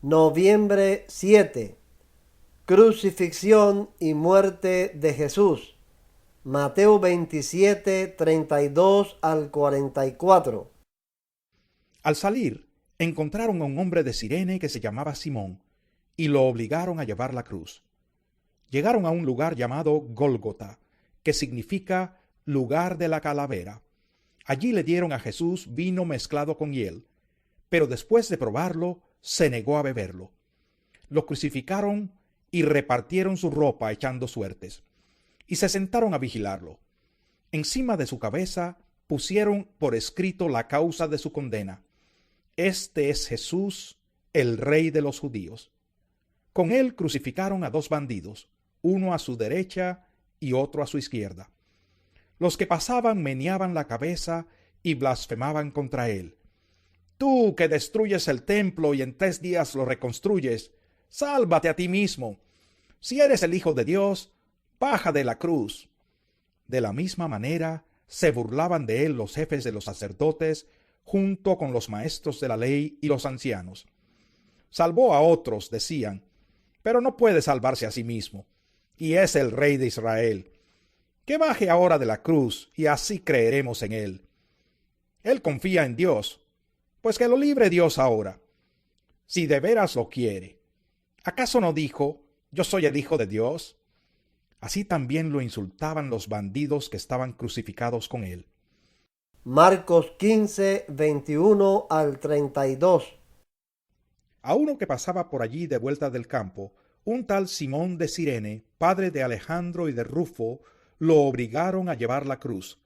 Noviembre 7. Crucifixión y muerte de Jesús. Mateo 27, 32 al 44. Al salir, encontraron a un hombre de Cirene que se llamaba Simón, y lo obligaron a llevar la cruz. Llegaron a un lugar llamado Gólgota, que significa lugar de la calavera. Allí le dieron a Jesús vino mezclado con hiel, pero después de probarlo, se negó a beberlo. Lo crucificaron y repartieron su ropa echando suertes, y se sentaron a vigilarlo. Encima de su cabeza pusieron por escrito la causa de su condena: Este es Jesús, el Rey de los judíos. Con él crucificaron a dos bandidos, uno a su derecha y otro a su izquierda. Los que pasaban meneaban la cabeza y blasfemaban contra él. Tú que destruyes el templo y en 3 días lo reconstruyes, sálvate a ti mismo. Si eres el Hijo de Dios, baja de la cruz. De la misma manera se burlaban de él los jefes de los sacerdotes, junto con los maestros de la ley y los ancianos. Salvó a otros, decían, pero no puede salvarse a sí mismo, y es el Rey de Israel. Que baje ahora de la cruz, y así creeremos en él. Él confía en Dios, pues que lo libre Dios ahora, si de veras lo quiere. ¿Acaso no dijo: Yo soy el Hijo de Dios? Así también lo insultaban los bandidos que estaban crucificados con él. Marcos 15, 21 al 32. A uno que pasaba por allí de vuelta del campo, un tal Simón de Cirene, padre de Alejandro y de Rufo, lo obligaron a llevar la cruz.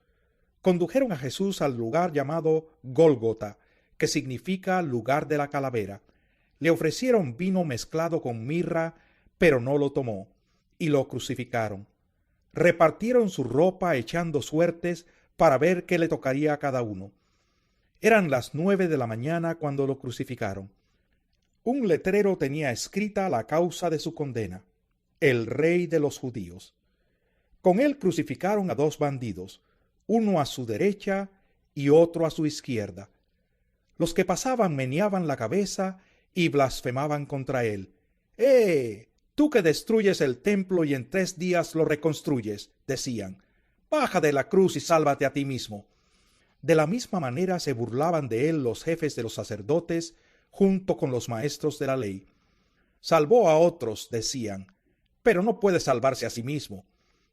Condujeron a Jesús al lugar llamado Gólgota, que significa lugar de la calavera. Le ofrecieron vino mezclado con mirra, pero no lo tomó, y lo crucificaron. Repartieron su ropa echando suertes para ver qué le tocaría a cada uno. Eran las 9 de la mañana cuando lo crucificaron. Un letrero tenía escrita la causa de su condena: el Rey de los judíos. Con él crucificaron a dos bandidos, uno a su derecha y otro a su izquierda. Los que pasaban meneaban la cabeza y blasfemaban contra él. Tú que destruyes el templo y en 3 días lo reconstruyes, decían, baja de la cruz y sálvate a ti mismo. De la misma manera se burlaban de él los jefes de los sacerdotes, junto con los maestros de la ley. Salvó a otros, decían, pero no puede salvarse a sí mismo.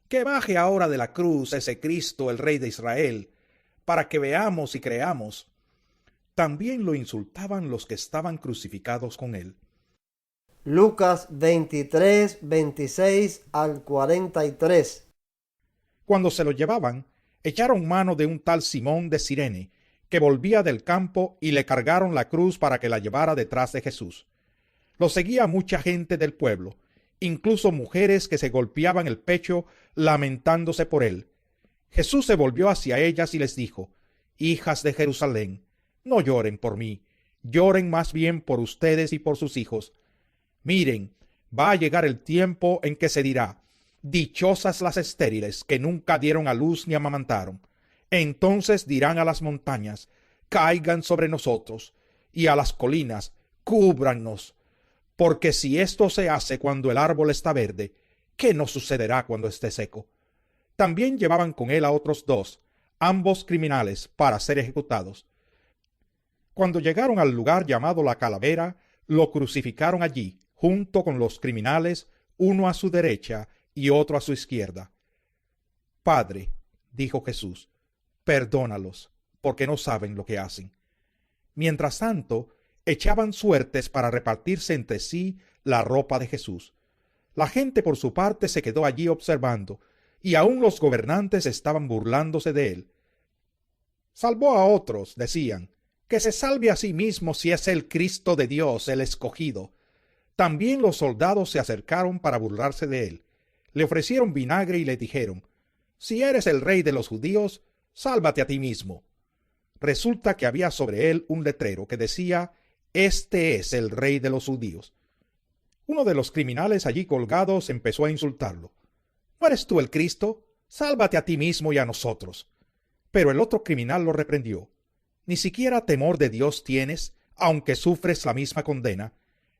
Que baje ahora de la cruz ese Cristo, el Rey de Israel, para que veamos y creamos. También lo insultaban los que estaban crucificados con él. Lucas 23, 26 al 43. Cuando se lo llevaban, echaron mano de un tal Simón de Cirene, que volvía del campo, y le cargaron la cruz para que la llevara detrás de Jesús. Lo seguía mucha gente del pueblo, incluso mujeres que se golpeaban el pecho lamentándose por él. Jesús se volvió hacia ellas y les dijo: Hijas de Jerusalén, no lloren por mí, lloren más bien por ustedes y por sus hijos. Miren, va a llegar el tiempo en que se dirá: dichosas las estériles que nunca dieron a luz ni amamantaron. Entonces dirán a las montañas: caigan sobre nosotros, y a las colinas: cúbrannos. Porque si esto se hace cuando el árbol está verde, ¿qué nos sucederá cuando esté seco? También llevaban con él a otros 2, ambos criminales, para ser ejecutados. Cuando llegaron al lugar llamado la Calavera, lo crucificaron allí, junto con los criminales, uno a su derecha y otro a su izquierda. Padre, dijo Jesús, perdónalos, porque no saben lo que hacen. Mientras tanto, echaban suertes para repartirse entre sí la ropa de Jesús. La gente por su parte se quedó allí observando, y aun los gobernantes estaban burlándose de él. Salvó a otros, decían, que se salve a sí mismo si es el Cristo de Dios, el escogido. También los soldados se acercaron para burlarse de él. Le ofrecieron vinagre y le dijeron: si eres el Rey de los judíos, sálvate a ti mismo. Resulta que había sobre él un letrero que decía: Este es el Rey de los judíos. Uno de los criminales allí colgados empezó a insultarlo. ¿No eres tú el Cristo? Sálvate a ti mismo y a nosotros. Pero el otro criminal lo reprendió. ¿Ni siquiera temor de Dios tienes, aunque sufres la misma condena?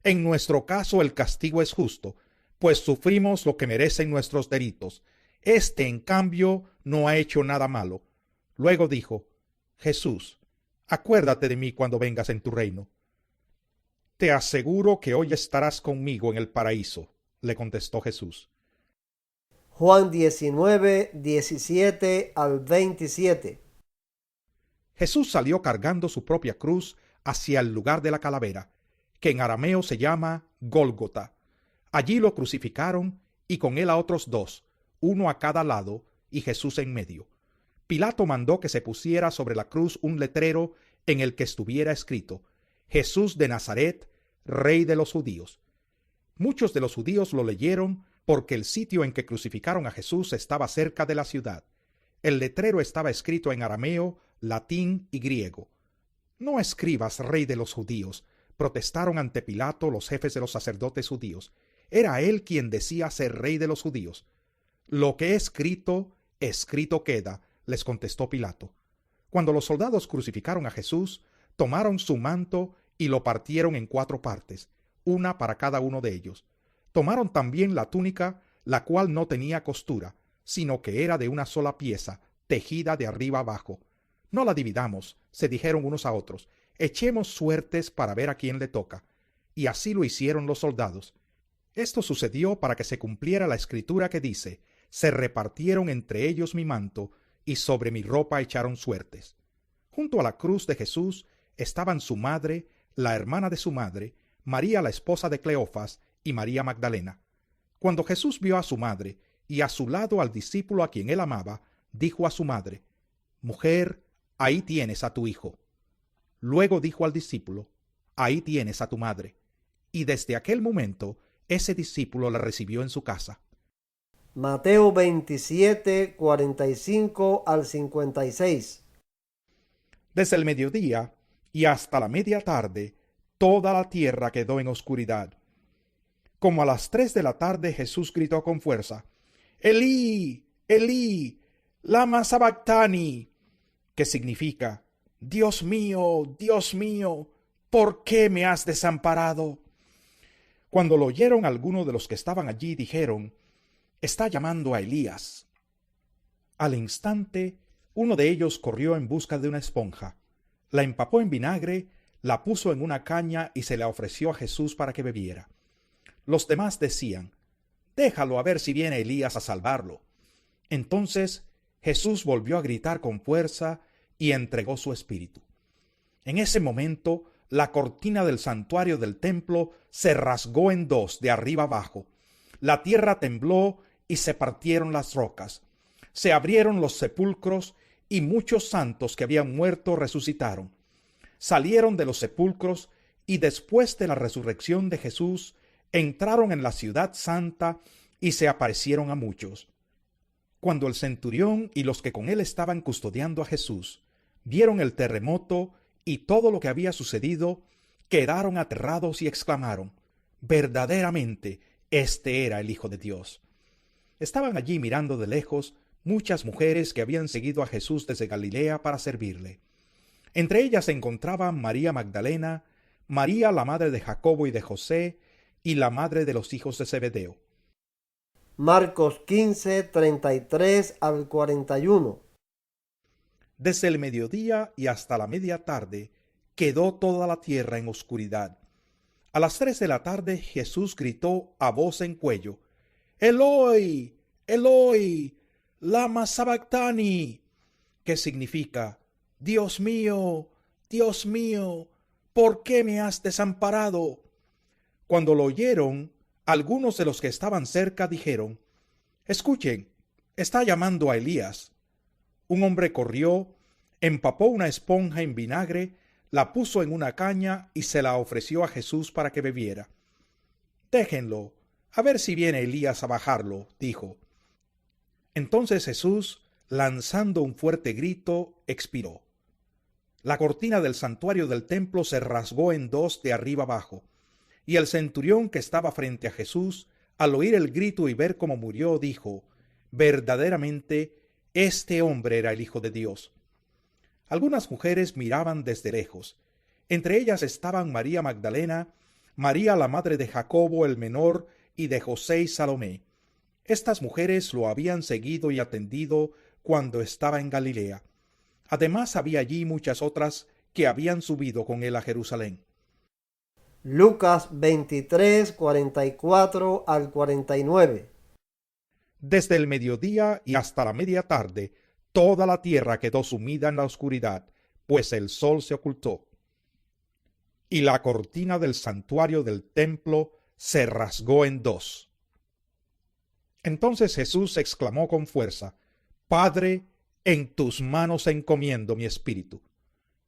En nuestro caso el castigo es justo, pues sufrimos lo que merecen nuestros delitos. Este, en cambio, no ha hecho nada malo. Luego dijo: Jesús, acuérdate de mí cuando vengas en tu reino. Te aseguro que hoy estarás conmigo en el paraíso, le contestó Jesús. Juan 19, 17 al 27. Jesús salió cargando su propia cruz hacia el lugar de la calavera, que en arameo se llama Gólgota. Allí lo crucificaron y con él a otros dos, uno a cada lado y Jesús en medio. Pilato mandó que se pusiera sobre la cruz un letrero en el que estuviera escrito: Jesús de Nazaret, Rey de los judíos. Muchos de los judíos lo leyeron porque el sitio en que crucificaron a Jesús estaba cerca de la ciudad. El letrero estaba escrito en arameo, latín y griego. No escribas Rey de los judíos, protestaron ante Pilato los jefes de los sacerdotes judíos. Era él quien decía ser Rey de los judíos. Lo que he escrito, escrito queda, les contestó Pilato. Cuando los soldados crucificaron a Jesús, tomaron su manto y lo partieron en 4 partes, una para cada uno de ellos. Tomaron también la túnica, la cual no tenía costura, sino que era de una sola pieza, tejida de arriba abajo. No la dividamos, se dijeron unos a otros, echemos suertes para ver a quién le toca. Y así lo hicieron los soldados. Esto sucedió para que se cumpliera la escritura que dice: se repartieron entre ellos mi manto, y sobre mi ropa echaron suertes. Junto a la cruz de Jesús estaban su madre, la hermana de su madre, María la esposa de Cleofas y María Magdalena. Cuando Jesús vio a su madre y a su lado al discípulo a quien él amaba, dijo a su madre: Mujer, ahí tienes a tu hijo. Luego dijo al discípulo: Ahí tienes a tu madre. Y desde aquel momento ese discípulo la recibió en su casa. Mateo 27, 45 al 56. Desde el mediodía y hasta la media tarde, toda la tierra quedó en oscuridad. Como a las 3 de la tarde, Jesús gritó con fuerza: Elí, Elí, lama sabactani, que significa: Dios mío, ¿por qué me has desamparado? Cuando lo oyeron algunos de los que estaban allí, dijeron: Está llamando a Elías. Al instante, uno de ellos corrió en busca de una esponja, la empapó en vinagre, la puso en una caña y se la ofreció a Jesús para que bebiera. Los demás decían: Déjalo a ver si viene Elías a salvarlo. Entonces Jesús volvió a gritar con fuerza y entregó su espíritu. En ese momento, la cortina del santuario del templo se rasgó en 2 de arriba abajo. La tierra tembló y se partieron las rocas. Se abrieron los sepulcros y muchos santos que habían muerto resucitaron. Salieron de los sepulcros y después de la resurrección de Jesús entraron en la ciudad santa y se aparecieron a muchos. Cuando el centurión y los que con él estaban custodiando a Jesús vieron el terremoto y todo lo que había sucedido, quedaron aterrados y exclamaron: verdaderamente, este era el Hijo de Dios. Estaban allí mirando de lejos muchas mujeres que habían seguido a Jesús desde Galilea para servirle. Entre ellas se encontraban María Magdalena, María la madre de Jacobo y de José, y la madre de los hijos de Zebedeo. Marcos 15, 33 al 41. Desde el mediodía y hasta la media tarde quedó toda la tierra en oscuridad. A las 3 de la tarde Jesús gritó a voz en cuello: Eloi, Eloi, lama sabactani, que significa: Dios mío, ¿por qué me has desamparado? Cuando lo oyeron, algunos de los que estaban cerca dijeron: Escuchen, está llamando a Elías. Un hombre corrió, empapó una esponja en vinagre, la puso en una caña y se la ofreció a Jesús para que bebiera. Déjenlo, a ver si viene Elías a bajarlo, dijo. Entonces Jesús, lanzando un fuerte grito, expiró. La cortina del santuario del templo se rasgó en 2 de arriba abajo, y el centurión que estaba frente a Jesús, al oír el grito y ver cómo murió, dijo: verdaderamente, este hombre era el Hijo de Dios. Algunas mujeres miraban desde lejos. Entre ellas estaban María Magdalena, María la madre de Jacobo el menor y de José y Salomé. Estas mujeres lo habían seguido y atendido cuando estaba en Galilea. Además había allí muchas otras que habían subido con él a Jerusalén. Lucas 23, 44 al 49. Desde el mediodía y hasta la media tarde, toda la tierra quedó sumida en la oscuridad, pues el sol se ocultó. Y la cortina del santuario del templo se rasgó en dos. Entonces Jesús exclamó con fuerza: Padre, en tus manos encomiendo mi espíritu.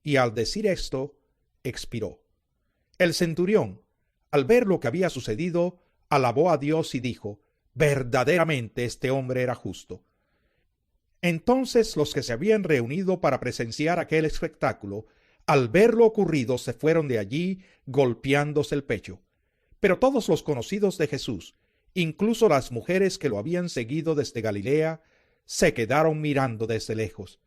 Y al decir esto, expiró. El centurión, al ver lo que había sucedido, alabó a Dios y dijo: verdaderamente este hombre era justo. Entonces los que se habían reunido para presenciar aquel espectáculo, al ver lo ocurrido, se fueron de allí golpeándose el pecho. Pero todos los conocidos de Jesús, incluso las mujeres que lo habían seguido desde Galilea, se quedaron mirando desde lejos.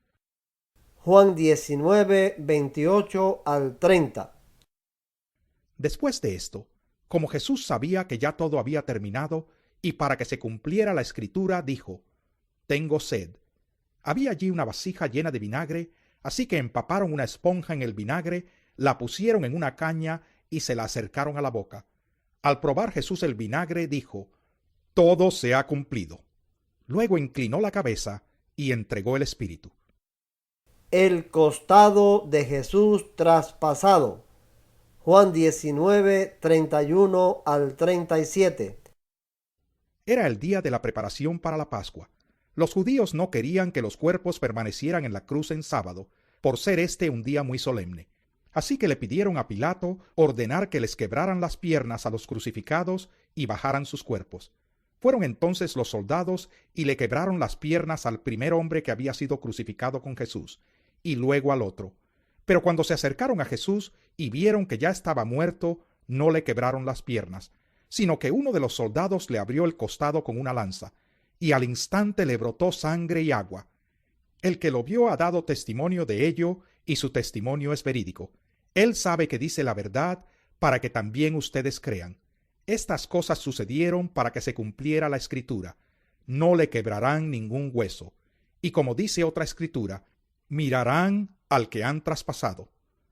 Juan 19, 28 al 30. Después de esto, como Jesús sabía que ya todo había terminado, y para que se cumpliera la escritura, dijo: Tengo sed. Había allí una vasija llena de vinagre, así que empaparon una esponja en el vinagre, la pusieron en una caña y se la acercaron a la boca. Al probar Jesús el vinagre, dijo: Todo se ha cumplido. Luego inclinó la cabeza y entregó el espíritu. El costado de Jesús traspasado. Juan 19, 31 al 37. Era el día de la preparación para la Pascua. Los judíos no querían que los cuerpos permanecieran en la cruz en sábado, por ser este un día muy solemne. Así que le pidieron a Pilato ordenar que les quebraran las piernas a los crucificados y bajaran sus cuerpos. Fueron entonces los soldados y le quebraron las piernas al primer hombre que había sido crucificado con Jesús, y luego al otro. Pero cuando se acercaron a Jesús y vieron que ya estaba muerto, no le quebraron las piernas, sino que uno de los soldados le abrió el costado con una lanza, y al instante le brotó sangre y agua. El que lo vio ha dado testimonio de ello, y su testimonio es verídico. Él sabe que dice la verdad, para que también ustedes crean. Estas cosas sucedieron para que se cumpliera la escritura: no le quebrarán ningún hueso. Y como dice otra escritura: mirarán al que han traspasado.